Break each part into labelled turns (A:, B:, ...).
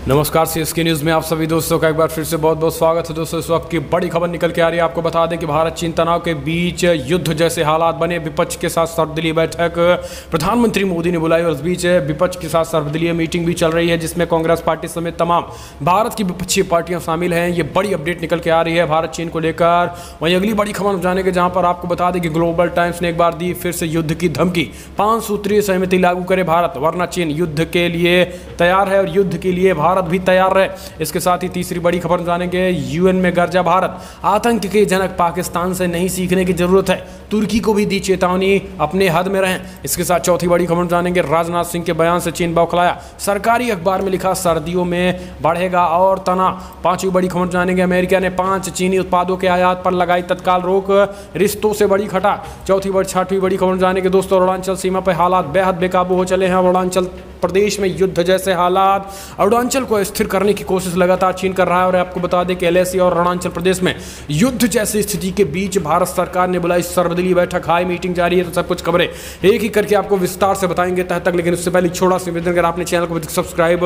A: नमस्कार, CSK news में आप सभी दोस्तों का एक बार फिर से बहुत बहुत स्वागत है। दोस्तों, इस वक्त की बड़ी खबर निकल के आ रही है। आपको बता दें कि भारत चीन तनाव के बीच युद्ध जैसे हालात बने। विपक्ष के साथ सर्वदलीय बैठक प्रधानमंत्री मोदी ने बुलाई और इस बीच विपक्ष के साथ सर्वदलीय मीटिंग भी चल रही है, जिसमें कांग्रेस पार्टी समेत तमाम भारत की विपक्षी पार्टियां शामिल हैं। ये बड़ी अपडेट निकल के आ रही है भारत चीन को लेकर। वहीं अगली बड़ी खबर जाने के, जहां पर आपको बता दें कि ग्लोबल टाइम्स ने एक बार दी फिर से युद्ध की धमकी। 5 सूत्रीय सहमति लागू करे भारत, वरना चीन युद्ध के लिए तैयार है और युद्ध के लिए भारत भी तैयार है। इसके साथ ही तीसरी बड़ी खबर जानेंगे, यूएन में गर्जा भारत, आतंक के जनक पाकिस्तान से नहीं सीखने की जरूरत है, तुर्की को भी दी चेतावनी, अपने हद में रहें। इसके साथ चौथी बड़ी खबर जानेंगे, राजनाथ सिंह के बयान से चीन बौखलाया, सरकारी अखबार में लिखा सर्दियों में बढ़ेगा और तनाव। पांचवी बड़ी खबर जानेंगे, अमेरिका ने 5 चीनी उत्पादों के आयात पर लगाई तत्काल रोक, रिश्तों से बड़ी खटा। छठवीं बड़ी खबर जानेंगे दोस्तों, अरुणाचल सीमा पर हालात बेहद बेकाबू हो चले हैं। अरुणाचल प्रदेश में युद्ध जैसे हालात, अरुणाचल को स्थिर करने की कोशिश लगातार चीन कर रहा है। और आपको बता दें कि एलएसी और अरुणाचल प्रदेश में युद्ध जैसी स्थिति के बीच भारत सरकार ने बुलाई सर्वदलीय बैठक, हाई मीटिंग जारी है। तो सब कुछ खबरें एक ही करके आपको विस्तार से बताएंगे तह तक। लेकिन उससे पहले छोटा सा निवेदन, अगर आपने चैनल को सब्सक्राइब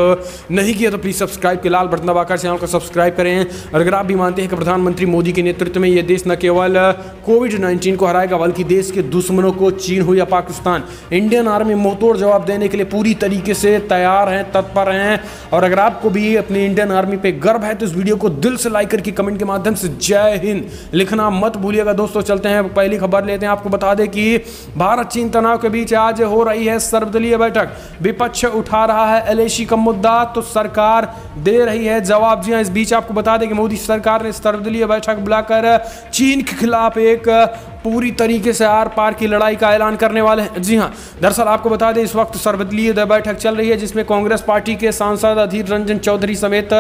A: नहीं किया तो प्लीज सब्सक्राइब के लाल बटन दबाकर चैनल को सब्सक्राइब करें। और अगर आप भी मानते हैं कि प्रधानमंत्री मोदी के नेतृत्व में यह देश न केवल कोविड-19 को हराएगा बल्कि देश के दुश्मनों को, चीन हो या पाकिस्तान, इंडियन आर्मी मुंहतोड़ जवाब देने के लिए पूरी तरीके से तैयार हैं, तत्पर हैं। और अगर आपको भी अपनी इंडियन आर्मी पे गर्व है तो इस वीडियो को दिल से लाइक करके कमेंट के माध्यम से जय हिंद लिखना मत भूलिएगा। दोस्तों, चलते हैं पहली खबर लेते हैं। आपको बता दें कि भारत चीन तनाव के बीच आज हो रही है सर्वदलीय बैठक। विपक्ष उठा रहा है एलएसी का मुद्दा तो सरकार दे रही है जवाब। जी हां, इस बीच आपको बता दें कि मोदी सरकार ने सर्वदलीय बैठक बुलाकर चीन के खिलाफ एक पूरी तरीके से आर पार की लड़ाई का ऐलान करने वाले हैं। जी हां, दरअसल आपको बता दें इस वक्त सर्वदलीय बैठक चल रही है, जिसमें कांग्रेस पार्टी के सांसद अधीर रंजन चौधरी समेत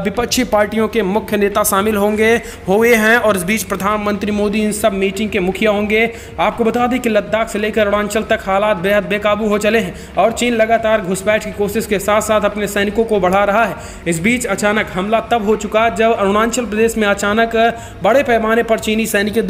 A: विपक्षी पार्टियों के मुख्य नेता शामिल हुए हैं। और इस बीच प्रधानमंत्री मोदी इन सब मीटिंग के मुखिया होंगे। आपको बता दें कि लद्दाख से लेकर अरुणाचल तक हालात बेहद बेकाबू हो चले हैं और चीन लगातार घुसपैठ की कोशिश के साथ साथ अपने सैनिकों को बढ़ा रहा है। इस बीच अचानक हमला तब हो चुका जब अरुणाचल प्रदेश में अचानक बड़े पैमाने पर चीनी सैनिक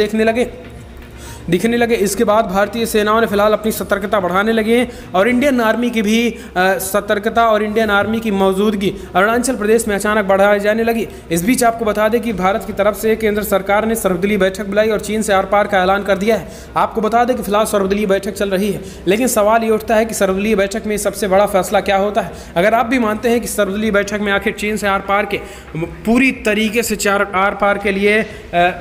A: दिखने लगे। इसके बाद भारतीय सेनाओं ने फिलहाल अपनी सतर्कता बढ़ाने लगे और इंडियन आर्मी की भी सतर्कता और इंडियन आर्मी की मौजूदगी अरुणाचल प्रदेश में अचानक बढ़ाई जाने लगी। इस बीच आपको बता दें कि भारत की तरफ से केंद्र सरकार ने सर्वदलीय बैठक बुलाई और चीन से आर पार का ऐलान कर दिया है। आपको बता दें कि फिलहाल सर्वदलीय बैठक चल रही है, लेकिन सवाल ये उठता है कि सर्वदलीय बैठक में सबसे बड़ा फैसला क्या होता है। अगर आप भी मानते हैं कि सर्वदलीय बैठक में आखिर चीन से आर पार के पूरी तरीके से आर पार के लिए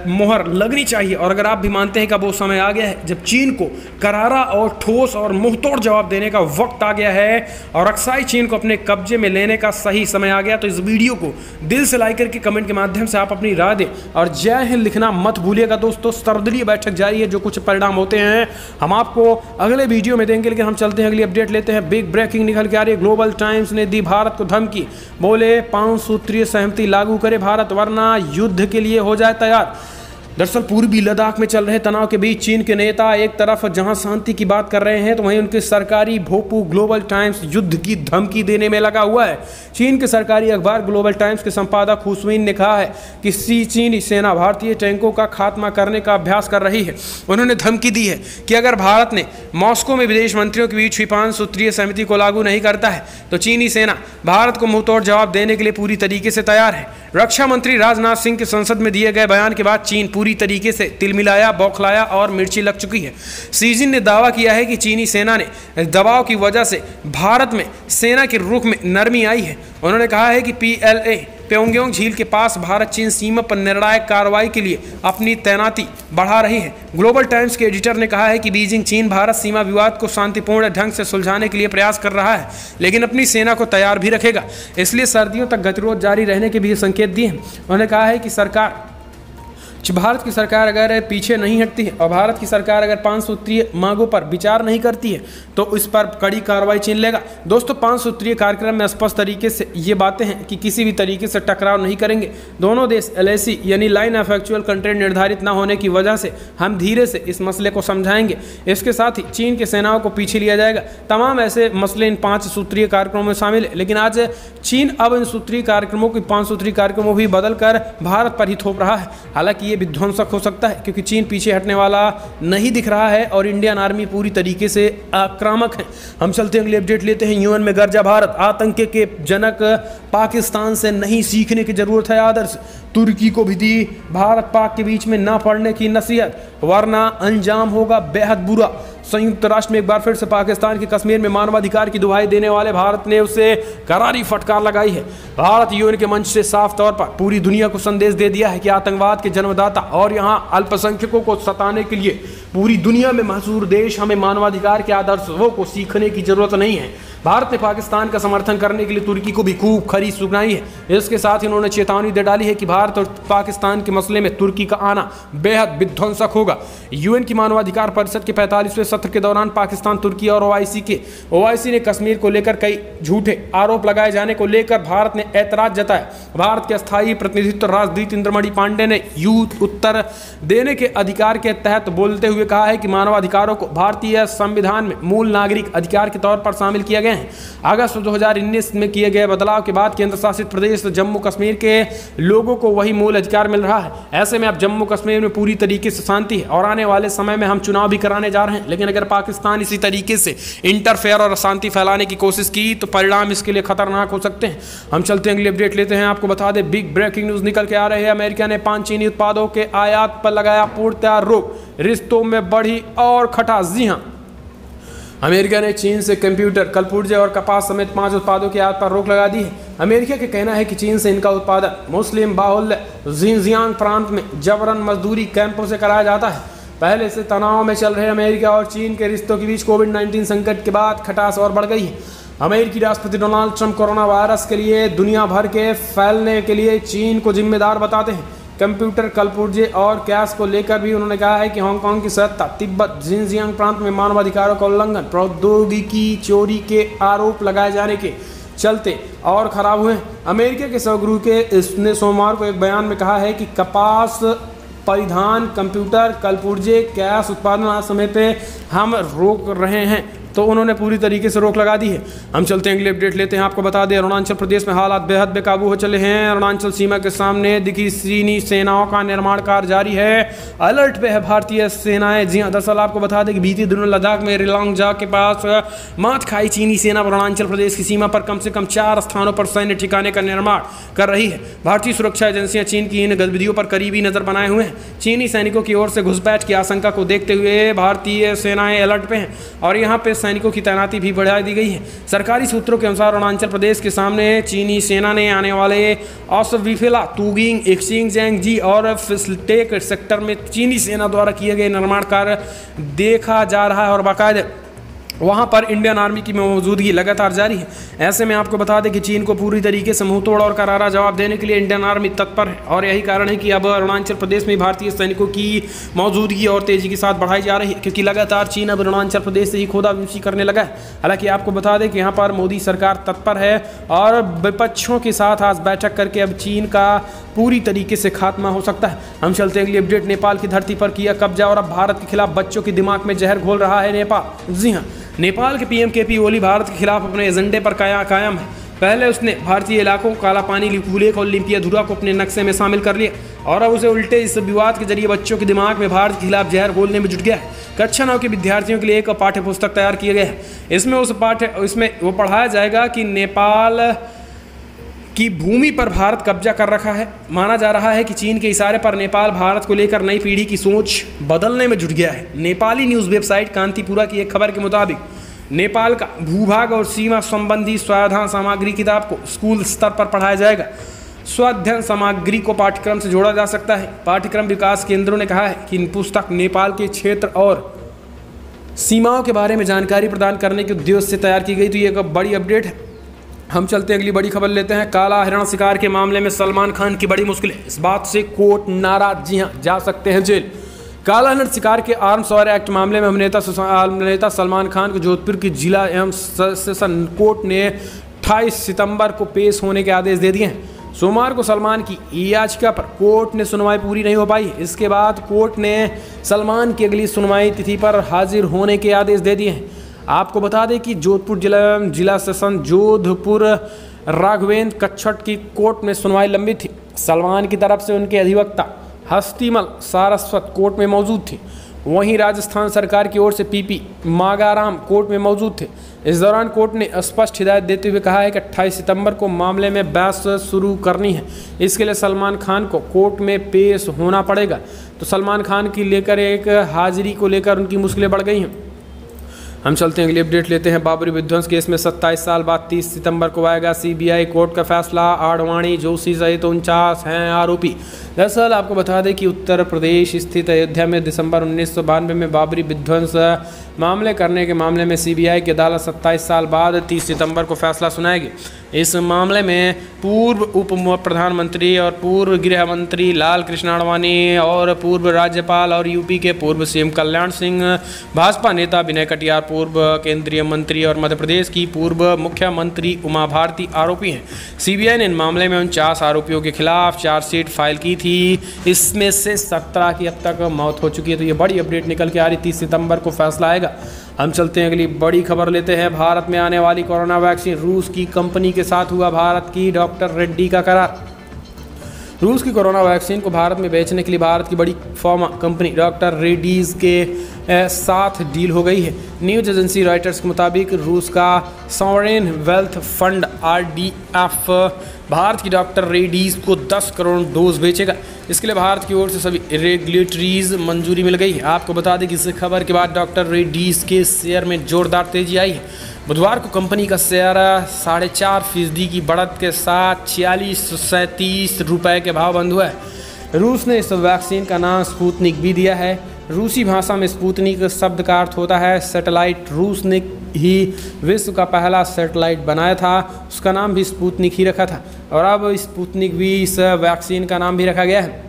A: मोहर लगनी चाहिए, और अगर आप भी मानते हैं कि वो समय आ गया है जब चीन को करारा और ठोस और मुंहतोड़ जवाब देने का वक्त आ गया है और अक्साई चीन को अपने कब्जे में लेने का सही समय आ गया, तो इस वीडियो को दिल से लाइक करके कमेंट के माध्यम से आप अपनी राय दें और जय हिंद लिखना मत भूलिएगा। दोस्तों, सर्वदलीय बैठक जारी है, जो कुछ परिणाम होते हैं हम आपको अगले वीडियो में देंगे। लेकिन हम चलते हैं अगली अपडेट लेते हैं। बिग ब्रेकिंग निकल के आ रही है, ग्लोबल टाइम्स ने दी भारत को धमकी, बोले 5 सूत्रीय सहमति लागू करे भारत, वरना युद्ध के लिए हो जाए तैयार। दरअसल पूर्वी लद्दाख में चल रहे तनाव के बीच चीन के नेता एक तरफ जहां शांति की बात कर रहे हैं तो वहीं उनके सरकारी भोपू ग्लोबल टाइम्स युद्ध की धमकी देने में लगा हुआ है। चीन के सरकारी अखबार ग्लोबल टाइम्स के संपादक हुसैन ने कहा है कि चीनी सेना भारतीय टैंकों का खात्मा करने का अभ्यास कर रही है। उन्होंने धमकी दी है कि अगर भारत ने मॉस्को में विदेश मंत्रियों के बीच हुई 5 सूत्रीय सहमति को लागू नहीं करता है तो चीनी सेना भारत को मुंहतोड़ जवाब देने के लिए पूरी तरीके से तैयार है। रक्षा मंत्री राजनाथ सिंह के संसद में दिए गए बयान के बाद चीन पूरी तरीके से तिलमिलाया, बौखलाया और मिर्ची लग चुकी है। शी जिनपिंग ने दावा किया है कि चीनी सेना ने दबाव की वजह से भारत में सेना के रुख में नरमी आई है। उन्होंने कहा है कि पीएलए प्योंगयांग झील के पास भारत चीन सीमा पर निर्णायक कार्रवाई के लिए अपनी तैनाती बढ़ा रही है। ग्लोबल टाइम्स के एडिटर ने कहा है कि बीजिंग चीन भारत सीमा विवाद को शांतिपूर्ण ढंग से सुलझाने के लिए प्रयास कर रहा है, लेकिन अपनी सेना को तैयार भी रखेगा, इसलिए सर्दियों तक गतिरोध जारी रहने के भी संकेत दिए हैं। उन्होंने कहा है कि भारत की सरकार अगर पीछे नहीं हटती है और भारत की सरकार अगर 5 सूत्रीय मांगों पर विचार नहीं करती है तो इस पर कड़ी कार्रवाई चीन लेगा। दोस्तों, 5 सूत्रीय कार्यक्रम में स्पष्ट तरीके से ये बातें हैं कि किसी भी तरीके से टकराव नहीं करेंगे। दोनों देश एलएसी यानी लाइन ऑफ एक्चुअल कंट्रेंट निर्धारित न होने की वजह से हम धीरे से इस मसले को समझाएंगे। इसके साथ ही चीन के सेनाओं को पीछे लिया जाएगा। तमाम ऐसे मसले इन 5 सूत्रीय कार्यक्रमों में शामिल है, लेकिन आज चीन अब इन सूत्रीय कार्यक्रमों की 5 सूत्रीय कार्यक्रमों भी बदल कर भारत पर ही थोप रहा है। हालांकि ये विध्वंसक हो सकता है, क्योंकि चीन पीछे हटने वाला नहीं दिख रहा है और इंडियन आर्मी पूरी तरीके से आक्रामक है। हम चलते हैं अगली अपडेट लेते हैं। यूएन में गर्जा भारत, आतंक के जनक पाकिस्तान से नहीं सीखने की जरूरत है आदर्श। तुर्की को भी दी भारत पाक के बीच में ना पड़ने की नसीहत, वरना अंजाम होगा बेहद बुरा। संयुक्त राष्ट्र में एक बार फिर से पाकिस्तान के कश्मीर में मानवाधिकार की दुहाई देने वाले भारत ने उसे करारी फटकार लगाई है। भारत यूएन के मंच से साफ तौर पर पूरी दुनिया को संदेश दे दिया है कि आतंकवाद के जन्मदाता और यहां अल्पसंख्यकों को सताने के लिए पूरी दुनिया में मशहूर देश हमें मानवाधिकार के आदर्शों को सीखने की जरूरत नहीं है। भारत ने पाकिस्तान का समर्थन करने के लिए तुर्की को भी खूब खरी सुनाई है। इसके साथ ही उन्होंने चेतावनी दे डाली है कि भारत और पाकिस्तान के मसले में तुर्की का आना बेहद विध्वंसक होगा। यूएन की मानवाधिकार परिषद के 45वें सत्र के दौरान पाकिस्तान, तुर्की और ओआईसी ने कश्मीर को लेकर कई झूठे आरोप लगाए जाने को लेकर भारत ने ऐतराज जताया। भारत के अस्थायी प्रतिनिधित्व राजदूत इंद्रमणि पांडे ने उत्तर देने के अधिकार के तहत बोलते हुए कहा है कि मानवाधिकारों को भारतीय संविधान में मूल नागरिक अधिकार के तौर पर शामिल किया गया है। अगस्त 2019 में किए गए बदलाव के बाद केंद्र शासित प्रदेश जम्मू कश्मीर के लोगों को वही मूल अधिकार मिल रहा है। ऐसे में अब जम्मू कश्मीर में पूरी तरीके से शांति है और आने वाले समय में हम चुनाव भी कराने जा रहे हैं। लेकिन अगर पाकिस्तान इसी तरीके से इंटरफेयर और अशांति फैलाने की कोशिश की तो परिणाम इसके लिए खतरनाक हो सकते हैं। हम चलते हैं अगली अपडेट लेते हैं। आपको बता दें, बिग ब्रेकिंग न्यूज निकल के आ रही है। अमेरिका ने 5 चीनी उत्पादों के आयात पर लगाया पूर्णतः रोक, रिश्तों में बढ़ी और खटास। जी हां, अमेरिका ने चीन से कंप्यूटर, कलपुर्जे और कपास समेत 5 उत्पादों की आयात पर रोक लगा दी है। अमेरिका का कहना है कि चीन से इनका उत्पादन मुस्लिम बाहुल्य जिनजियांग प्रांत में जबरन मजदूरी कैंपों से कराया जाता है। पहले से तनाव में चल रहे अमेरिका और चीन के रिश्तों के बीच कोविड-19 संकट के बाद खटास और बढ़ गई है। अमेरिकी राष्ट्रपति डोनाल्ड ट्रंप कोरोना वायरस के लिए दुनिया भर के फैलने के लिए चीन को जिम्मेदार बताते हैं। कंप्यूटर, कलपुर्जे और गैस को लेकर भी उन्होंने कहा है कि हांगकांग की सत्ता, तिब्बत, जिनजियांग प्रांत में मानवाधिकारों का उल्लंघन, प्रौद्योगिकी चोरी के आरोप लगाए जाने के चलते और खराब हुए। अमेरिका के सहगृह के इसने सोमवार को एक बयान में कहा है कि कपास परिधान, कंप्यूटर, कलपुर्जे, गैस उत्पादन समय पे हम रोक रहे हैं। तो उन्होंने पूरी तरीके से रोक लगा दी है। हम चलते हैं अगली अपडेट लेते हैं। आपको बता दें, अरुणाचल प्रदेश में हालात बेहद बेकाबू हो चले हैं। अरुणाचल सीमा के सामने दिखी चीनी सेनाओं का निर्माण कार्य जारी है। अलर्ट पे है भारतीय सेनाएं। जी हां, दरअसल आपको बता दें कि बीते दिनों लद्दाख में रिलांगजा के पास मात खाई चीनी सेना अरुणाचल प्रदेश की सीमा पर कम से कम 4 स्थानों पर सैन्य ठिकाने का निर्माण कर रही है। भारतीय सुरक्षा एजेंसियां चीन की इन गतिविधियों पर करीबी नजर बनाए हुए हैं। चीनी सैनिकों की ओर से घुसपैठ की आशंका को देखते हुए भारतीय सेनाएं अलर्ट पे हैं और यहाँ पे सैनिकों की तैनाती भी बढ़ा दी गई है। सरकारी सूत्रों के अनुसार अरुणाचल प्रदेश के सामने चीनी सेना ने आने वाले औसविफिला, तुगिंग, एक्सिंगजी और फिसलटेक सेक्टर में चीनी सेना द्वारा किए गए निर्माण कार्य देखा जा रहा है और बाकायदा वहाँ पर इंडियन आर्मी की मौजूदगी लगातार जारी है। ऐसे में आपको बता दें कि चीन को पूरी तरीके से मुंहतोड़ और करारा जवाब देने के लिए इंडियन आर्मी तत्पर है और यही कारण है कि अब अरुणाचल प्रदेश में भारतीय सैनिकों की मौजूदगी और तेजी के साथ बढ़ाई जा रही है, क्योंकि लगातार चीन अब अरुणाचल प्रदेश से ही खोदाबंदी करने लगा है। हालांकि आपको बता दें कि यहाँ पर मोदी सरकार तत्पर है और विपक्षों के साथ आज बैठक करके अब चीन का पूरी तरीके से खात्मा हो सकता है। हम चलते हैं अगली अपडेट। नेपाल की धरती पर किया कब्जा और अब भारत के खिलाफ बच्चों के दिमाग में जहर घोल रहा है नेपाल। जी हाँ, नेपाल के पीएम केपी ओली भारत के खिलाफ अपने एजेंडे पर कायम है। पहले उसने भारतीय इलाकों काला पानी, लिपुलेख और लिम्पियाधुरा को अपने नक्शे में शामिल कर लिया और अब उसे उल्टे इस विवाद के जरिए बच्चों के दिमाग में भारत के खिलाफ जहर घोलने में जुट गया है। कक्षा 9 के विद्यार्थियों के लिए एक पाठ्य पुस्तक तैयार किया गया है। इसमें वो पढ़ाया जाएगा कि नेपाल की भूमि पर भारत कब्जा कर रखा है। माना जा रहा है कि चीन के इशारे पर नेपाल भारत को लेकर नई पीढ़ी की सोच बदलने में जुट गया है। नेपाली न्यूज़ वेबसाइट कांतिपुरा की एक खबर के मुताबिक नेपाल का भूभाग और सीमा संबंधी स्वाध्ययन सामग्री किताब को स्कूल स्तर पर पढ़ाया जाएगा। स्वाध्ययन सामग्री को पाठ्यक्रम से जोड़ा जा सकता है। पाठ्यक्रम विकास केंद्रों ने कहा है कि इन पुस्तक नेपाल के क्षेत्र और सीमाओं के बारे में जानकारी प्रदान करने के उद्देश्य से तैयार की गई। तो ये एक बड़ी अपडेट है। हम चलते हैं अगली बड़ी खबर लेते हैं। काला हिरण शिकार के मामले में सलमान खान की बड़ी मुश्किल है। इस बात से कोर्ट नाराज। जी हाँ, जा सकते हैं जेल। काला हिरण शिकार के आर्म्स और एक्ट मामले में अभिनेता सलमान खान को जोधपुर की जिला एवं सेशन कोर्ट ने 28 सितंबर को पेश होने के आदेश दे दिए हैं। सोमवार को सलमान की याचिका पर कोर्ट ने सुनवाई पूरी नहीं हो पाई। इसके बाद कोर्ट ने सलमान की अगली सुनवाई तिथि पर हाजिर होने के आदेश दे दिए हैं। आपको बता दें कि जोधपुर जिला सेशन जोधपुर राघवेंद्र कच्छट की कोर्ट में सुनवाई लंबित थी। सलमान की तरफ से उनके अधिवक्ता हस्तिमल सारस्वत कोर्ट में मौजूद थे। वहीं राजस्थान सरकार की ओर से पीपी मागाराम कोर्ट में मौजूद थे। इस दौरान कोर्ट ने स्पष्ट हिदायत देते हुए कहा है कि 28 सितंबर को मामले में बहस शुरू करनी है। इसके लिए सलमान खान को कोर्ट में पेश होना पड़ेगा। तो सलमान खान की लेकर एक हाजिरी को लेकर उनकी मुश्किलें बढ़ गई हैं। हम चलते हैं, अगली अपडेट लेते हैं। बाबरी विध्वंस केस में 27 साल बाद 30 सितंबर को आएगा सीबीआई कोर्ट का फैसला। आडवाणी, जोशी सहित 49 हैं आरोपी। दरअसल आपको बता दें कि उत्तर प्रदेश स्थित अयोध्या में दिसंबर 1992 में बाबरी विध्वंस मामले करने के मामले में सीबीआई की अदालत 27 साल बाद 30 सितंबर को फैसला सुनाएगी। इस मामले में पूर्व उप प्रधानमंत्री और पूर्व गृह मंत्री लाल कृष्ण आडवाणी और पूर्व राज्यपाल और यूपी के पूर्व सीएम कल्याण सिंह, भाजपा नेता विनय कटियार, पूर्व केंद्रीय मंत्री और मध्य प्रदेश की पूर्व मुख्यमंत्री उमा भारती आरोपी हैं। सीबीआई ने इन मामले में 49 आरोपियों के खिलाफ चार्जशीट फाइल की थी। इसमें से 17 की अब तक मौत हो चुकी है। तो ये बड़ी अपडेट निकल के आ रही, 30 सितंबर को फैसला आएगा। हम चलते हैं, अगली बड़ी खबर लेते हैं। भारत में आने वाली कोरोना वैक्सीन, रूस की कंपनी के साथ हुआ भारत की डॉक्टर रेड्डी का करार। रूस की कोरोना वैक्सीन को भारत में बेचने के लिए भारत की बड़ी फार्मा कंपनी डॉक्टर रेड्डीज के साथ डील हो गई है। न्यूज एजेंसी रॉयटर्स के मुताबिक रूस का sovereign wealth fund RDF Bharat की डॉक्टर रेड्डीज को 10 करोड़ डोज बेचेगा। इसके लिए भारत की ओर से सभी रेगुलेटरीज मंजूरी मिल गई है। आपको बता दें कि इस खबर के बाद डॉक्टर रेड्डीज के शेयर में जोरदार तेजी आई है। बुधवार को कंपनी का शेयर 4.5% की बढ़त के साथ 4637 रुपये के भाव बंद हुआ है। रूस ने इस वैक्सीन का नाम स्पुतनिक भी दिया है। रूसी भाषा में स्पुतनिक शब्द का अर्थ होता है सैटेलाइट। रूस ने ही विश्व का पहला सैटेलाइट बनाया था, उसका नाम भी स्पुतनिक ही रखा था और अब स्पुतनिक भी इस वैक्सीन का नाम भी रखा गया है।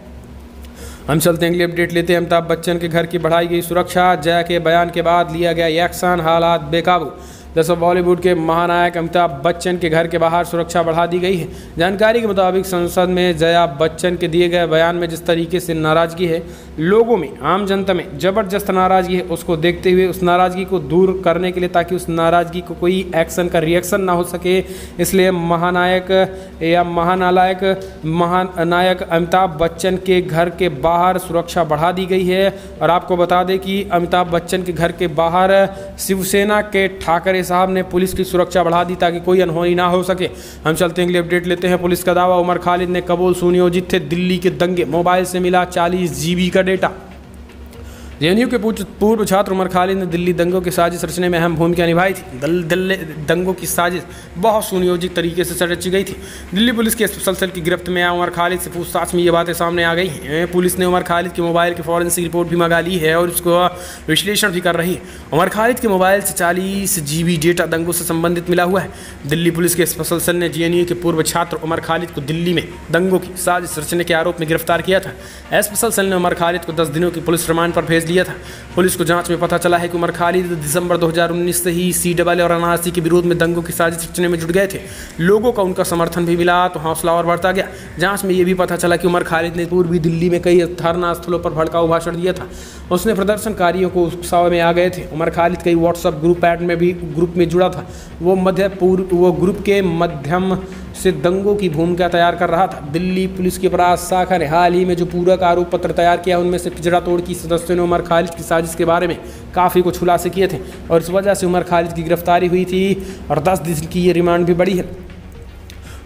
A: हम चलते हैं, अगली अपडेट लेते हैं। अमिताभ बच्चन के घर की बढ़ाई गई सुरक्षा, जया के बयान के बाद लिया गया एक्शन, हालात बेकाबू। दरअसल बॉलीवुड के महानायक अमिताभ बच्चन के घर के बाहर सुरक्षा बढ़ा दी गई है। जानकारी के मुताबिक संसद में जया बच्चन के दिए गए बयान में जिस तरीके से नाराजगी है, लोगों में, आम जनता में जबरदस्त नाराजगी है, उसको देखते हुए उस नाराजगी को दूर करने के लिए, ताकि उस नाराजगी को कोई एक्शन का रिएक्शन ना हो सके, इसलिए महानायक अमिताभ बच्चन के घर के बाहर सुरक्षा बढ़ा दी गई है। और आपको बता दें कि अमिताभ बच्चन के घर के बाहर शिवसेना के ठाकरे साहब ने पुलिस की सुरक्षा बढ़ा दी ताकि कोई अनहोनी ना हो सके। हम चलते हैं, अगली अपडेट लेते हैं। पुलिस का दावा, उमर खालिद ने कबूल सुनियोजित थे दिल्ली के दंगे, मोबाइल से मिला 40 GB का डेटा। जेएनयू के पूर्व छात्र उमर खालिद ने दिल्ली दंगों की साजिश रचने में अहम भूमिका निभाई थी। दिल्ली दंगों की साजिश बहुत सुनियोजित तरीके से रची गई थी। दिल्ली पुलिस के स्पेशल सेल की गिरफ्त में आया उमर खालिद से पूछताछ में ये बातें सामने आ गई हैं। पुलिस ने उमर खालिद के मोबाइल की फॉरेंसिक रिपोर्ट भी मंगा ली है और उसको विश्लेषण भी कर रही है। उमर खालिद के मोबाइल से 40 GB डेटा दंगों से संबंधित मिला हुआ है। दिल्ली पुलिस के स्पेशल सेल ने जेएनयू के पूर्व छात्र उमर खालिद को दिल्ली में दंगों की साजिश रचने के आरोप में गिरफ्तार किया था। स्पेशल सेल ने उमर खालिद को 10 दिनों की पुलिस रिमांड पर भेज दिया था। पुलिस को जांच में पता चला है कि उमर खालिद दिसंबर 2019 से ही CAA और NRC के विरोध में दंगों की साजिश रचने में जुट गए थे। लोगों का उनका समर्थन भी मिला तो हौसला और बढ़ता गया। जांच में ये भी पता चला कि उमर खालिद ने पूर्वी दिल्ली में कई धरना स्थलों पर भड़काऊ भाषण दिया था। उसने प्रदर्शनकारियों को उत्साह में आ गए थे। उमर खालिद कई व्हाट्सएप ग्रुप में जुड़ा था। वो ग्रुप के माध्यम से दंगों की भूमिका तैयार कर रहा था। दिल्ली पुलिस की अपराध शाखा ने हाल ही में जो पूरक आरोप पत्र तैयार किया, उनमें से पिछड़ा तोड़ की सदस्यों ने उमर खालिद की साजिश के बारे में काफ़ी कुछ खुलासे किए थे और इस वजह से उमर खालिद की गिरफ्तारी हुई थी और 10 दिन की ये रिमांड भी बढ़ी है।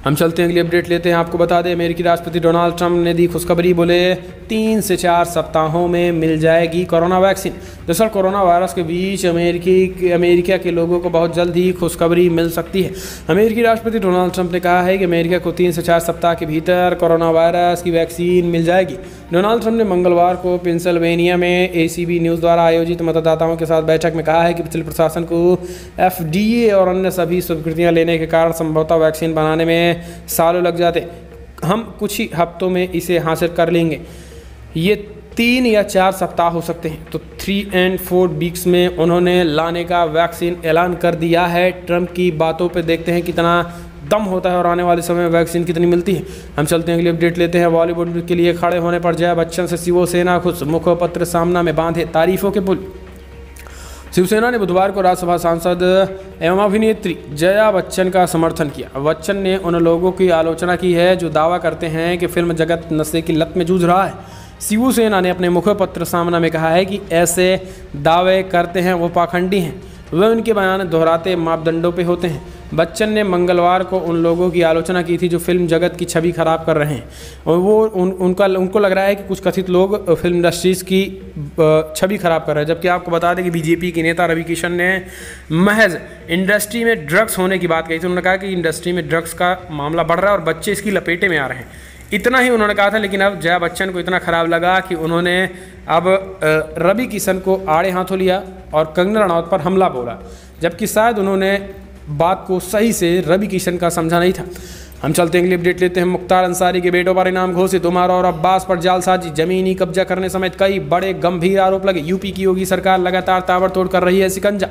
A: हम चलते हैं, अगली अपडेट लेते हैं। आपको बता दें, अमेरिकी राष्ट्रपति डोनाल्ड ट्रंप ने दी खुशखबरी, बोले 3 से 4 सप्ताहों में मिल जाएगी कोरोना वैक्सीन। दरअसल कोरोना वायरस के बीच अमेरिका के लोगों को बहुत जल्द ही खुशखबरी मिल सकती है। अमेरिकी राष्ट्रपति डोनाल्ड ट्रंप ने कहा है कि अमेरिका को 3 से 4 सप्ताह के भीतर कोरोना वायरस की वैक्सीन मिल जाएगी। डोनाल्ड ट्रंप ने मंगलवार को पेंसिल्वेनिया में ACB न्यूज़ द्वारा आयोजित मतदाताओं के साथ बैठक में कहा है कि पिछले प्रशासन को FDA और अन्य सभी स्वीकृतियाँ लेने के कारण संभवतः वैक्सीन बनाने में सालों लग जाते, हम कुछ ही हफ्तों में इसे हासिल कर लेंगे। ये 3 या 4 सप्ताह हो सकते हैं, तो 3 and 4 वीक्स में उन्होंने लाने का वैक्सीन ऐलान कर दिया है। ट्रंप की बातों पे देखते हैं कितना दम होता है और आने वाले समय में वैक्सीन कितनी मिलती है। हम चलते हैं, अगली अपडेट लेते हैं। बॉलीवुड के लिए खड़े होने पर जया बच्चन से शिवसेना खुश, मुखपत्र सामना में बांधे तारीफों के पुल। शिवसेना ने बुधवार को राज्यसभा सांसद एवं अभिनेत्री जया बच्चन का समर्थन किया। बच्चन ने उन लोगों की आलोचना की है जो दावा करते हैं कि फिल्म जगत नशे की लत में जूझ रहा है। शिवसेना ने अपने मुखपत्र सामना में कहा है कि ऐसे दावे करते हैं वो पाखंडी हैं, वे उनके बयान दोहराते मापदंडों पे होते हैं। बच्चन ने मंगलवार को उन लोगों की आलोचना की थी जो फिल्म जगत की छवि खराब कर रहे हैं और वो उनको लग रहा है कि कुछ कथित लोग फिल्म इंडस्ट्रीज़ की छवि खराब कर रहे हैं। जबकि आपको बता दें कि बीजेपी के नेता रवि किशन ने महज इंडस्ट्री में ड्रग्स होने की बात कही थी। उन्होंने कहा कि इंडस्ट्री में ड्रग्स का मामला बढ़ रहा है और बच्चे इसकी लपेटे में आ रहे हैं। इतना ही उन्होंने कहा था, लेकिन अब जया बच्चन को इतना ख़राब लगा कि उन्होंने अब रवि किशन को आड़े हाथों लिया और कंगना रनौत पर हमला बोला, जबकि शायद उन्होंने बात को सही से रवि किशन का समझा नहीं था। हम चलते हैं, अगली अपडेट लेते हैं। मुख्तार अंसारी के बेटों पर इनाम घोषित, उमर और अब्बास पर जालसाजी, जमीनी कब्जा करने समेत कई बड़े गंभीर आरोप लगे। यूपी की योगी सरकार लगातार ताबड़तोड़ कर रही है शिकंजा।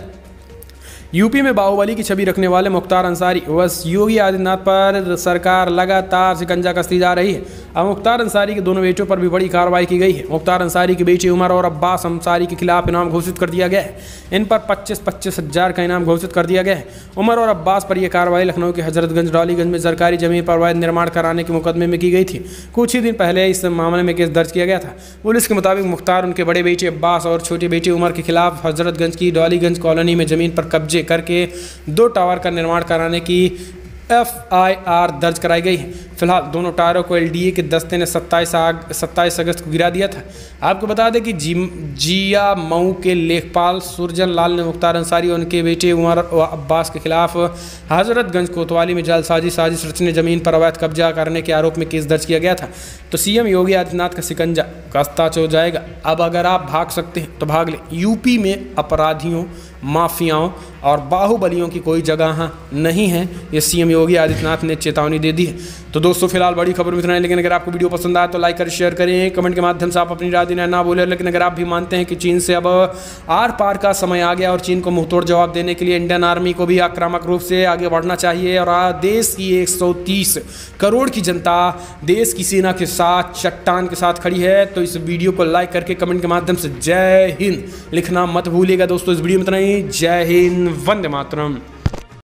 A: यूपी में बाहुबली की छवि रखने वाले मुख्तार अंसारी व योगी आदित्यनाथ पर सरकार लगातार शिकंजा कसती जा रही है। अब मुख्तार अंसारी के दोनों बेटों पर भी बड़ी कार्रवाई की गई है। मुख्तार अंसारी के बेटे उमर और अब्बास अंसारी के खिलाफ इनाम घोषित कर दिया गया है। इन पर 25-25 हज़ार का इनाम घोषित कर दिया गया है। उमर और अब्बास पर यह कार्रवाई लखनऊ के हजरतगंज डॉलीगंज में सरकारी जमीन पर अवैध निर्माण कराने के मुकदमे में की गई थी। कुछ ही दिन पहले इस मामले में केस दर्ज किया गया था। पुलिस के मुताबिक मुख्तार, उनके बड़े बेटे अब्बास और छोटे बेटे उमर के खिलाफ हजरतगंज की डॉलीगंज कॉलोनी में जमीन पर कब्जे करके 2 टावर का निर्माण कराने की FIR दर्ज कराई गई है। फिलहाल दोनों टावरों को LDA के दस्ते ने 27 अगस्त को गिरा दिया था। आपको बता दें कि जिया मऊ के लेखपाल सुरजन लाल ने मुख्तार अंसारी और उनके बेटे उमर व अब्बास के खिलाफ हजरतगंज कोतवाली में जालसाजी साजिश रचने, जमीन पर अवैध कब्जा करने के आरोप में केस दर्ज किया गया था। तो CM योगी आदित्यनाथ का शिकंजा कस्ता हो जाएगा। अब अगर आप भाग सकते हैं तो भाग लें। यूपी में अपराधियों, माफियाओं और बाहुबलियों की कोई जगह नहीं है, ये CM योगी आदित्यनाथ ने चेतावनी दे दी है। तो दोस्तों फिलहाल बड़ी खबर में इतना है, लेकिन अगर आपको वीडियो पसंद आए तो लाइक करें, शेयर करें, कमेंट के माध्यम से आप अपनी राय देना ना भूलें। लेकिन अगर आप भी मानते हैं कि चीन से अब आर पार का समय आ गया और चीन को मुंहतोड़ जवाब देने के लिए इंडियन आर्मी को भी आक्रामक रूप से आगे बढ़ना चाहिए और देश की 130 करोड़ की जनता देश की सेना के साथ चट्टान के साथ खड़ी है, तो इस वीडियो को लाइक करके कमेंट के माध्यम से जय हिंद लिखना मत भूलिएगा। दोस्तों इस वीडियो में इतना ही। जय हिंद, वंदे मातरम।